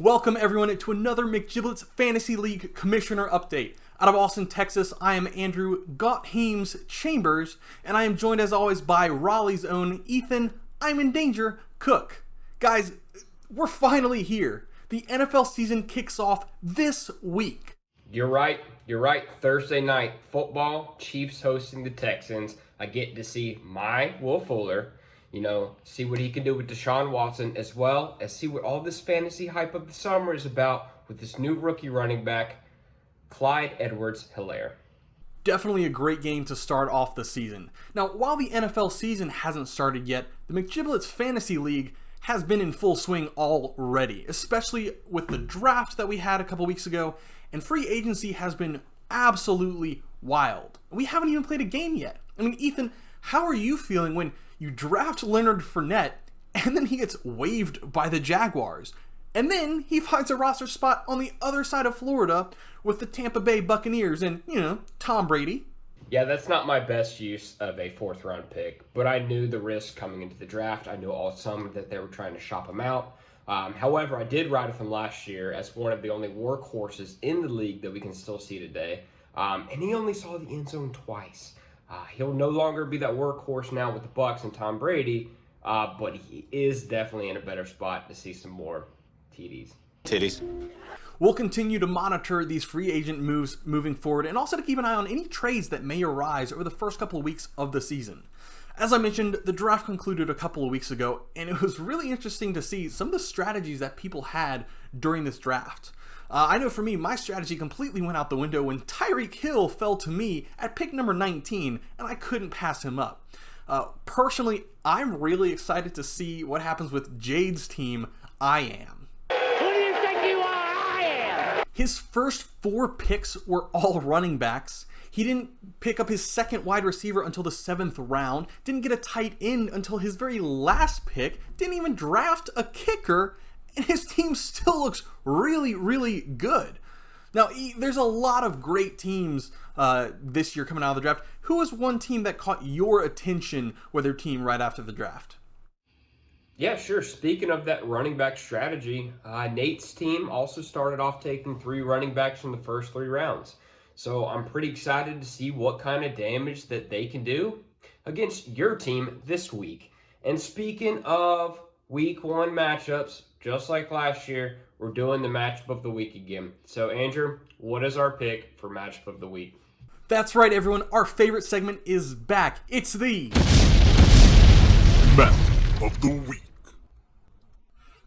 Welcome everyone to another McGibblets Fantasy League Commissioner Update. Out of Austin, Texas, I am Andrew Got Chambers, and I am joined as always by Raleigh's own Ethan I'm in Danger Cook. Guys, we're finally here. The NFL season kicks off this week. You're right. Thursday night football, Chiefs hosting the Texans. I get to see my Will Fuller, see what he can do with Deshaun Watson, as well as see what all this fantasy hype of the summer is about with this new rookie running back, Clyde Edwards-Helaire. Definitely a great game to start off the season. Now, while the NFL season hasn't started yet, the McGibblets Fantasy League has been in full swing already, especially with the draft that we had a couple weeks ago, and free agency has been absolutely wild. We haven't even played a game yet. I mean, Ethan, how are you feeling when you draft Leonard Fournette and then he gets waived by the Jaguars? And then he finds a roster spot on the other side of Florida with the Tampa Bay Buccaneers and, Tom Brady. Yeah, that's not my best use of a fourth round pick, but I knew the risk coming into the draft. I knew all summer that they were trying to shop him out. However, I did ride with him last year as one of the only workhorses in the league that we can still see today. And he only saw the end zone twice. He'll no longer be that workhorse now with the Bucs and Tom Brady, but he is definitely in a better spot to see some more TDs. We'll continue to monitor these free agent moves moving forward and also to keep an eye on any trades that may arise over the first couple of weeks of the season. As I mentioned, the draft concluded a couple of weeks ago, and it was really interesting to see some of the strategies that people had during this draft. I know for me, my strategy completely went out the window when Tyreek Hill fell to me at pick number 19, and I couldn't pass him up. Personally, I'm really excited to see what happens with Jade's team, I Am. Who do you think you are? I am! His first 4 picks were all running backs. He didn't pick up his second wide receiver until the 7th round, didn't get a tight end until his very last pick, didn't even draft a kicker, and his team still looks really, really good. Now, there's a lot of great teams this year coming out of the draft. Who was one team that caught your attention with their team right after the draft? Yeah, sure. Speaking of that running back strategy, Nate's team also started off taking 3 running backs in the first 3 rounds. So I'm pretty excited to see what kind of damage that they can do against your team this week. And speaking of week 1 matchups, just like last year, we're doing the matchup of the week again. So Andrew, what is our pick for matchup of the week? That's right, everyone. Our favorite segment is back. It's the matchup of the week.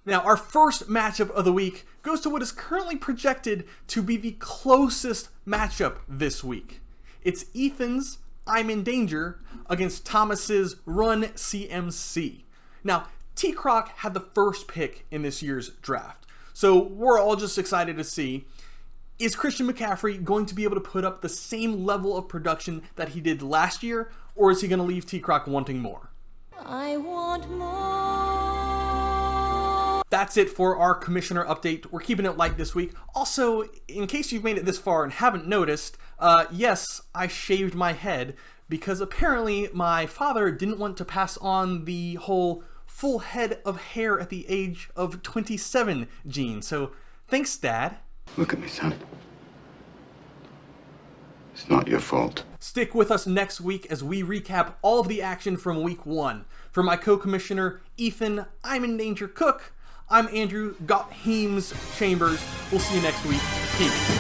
Now, our first matchup of the week goes to what is currently projected to be the closest matchup this week. It's Ethan's I'm in Danger against Thomas's Run CMC. Now, T-Croc had the first pick in this year's draft, so we're all just excited to see, is Christian McCaffrey going to be able to put up the same level of production that he did last year, or is he going to leave T-Croc wanting more? I want more. That's it for our commissioner update. We're keeping it light this week. Also, in case you've made it this far and haven't noticed, yes, I shaved my head because apparently my father didn't want to pass on the whole full head of hair at the age of 27 gene. So thanks, Dad. Look at me, son. It's not your fault. Stick with us next week as we recap all of the action from week 1. For my co-commissioner, Ethan I'm in Danger Cook, I'm Andrew Got Chambers. We'll see you next week. Peace.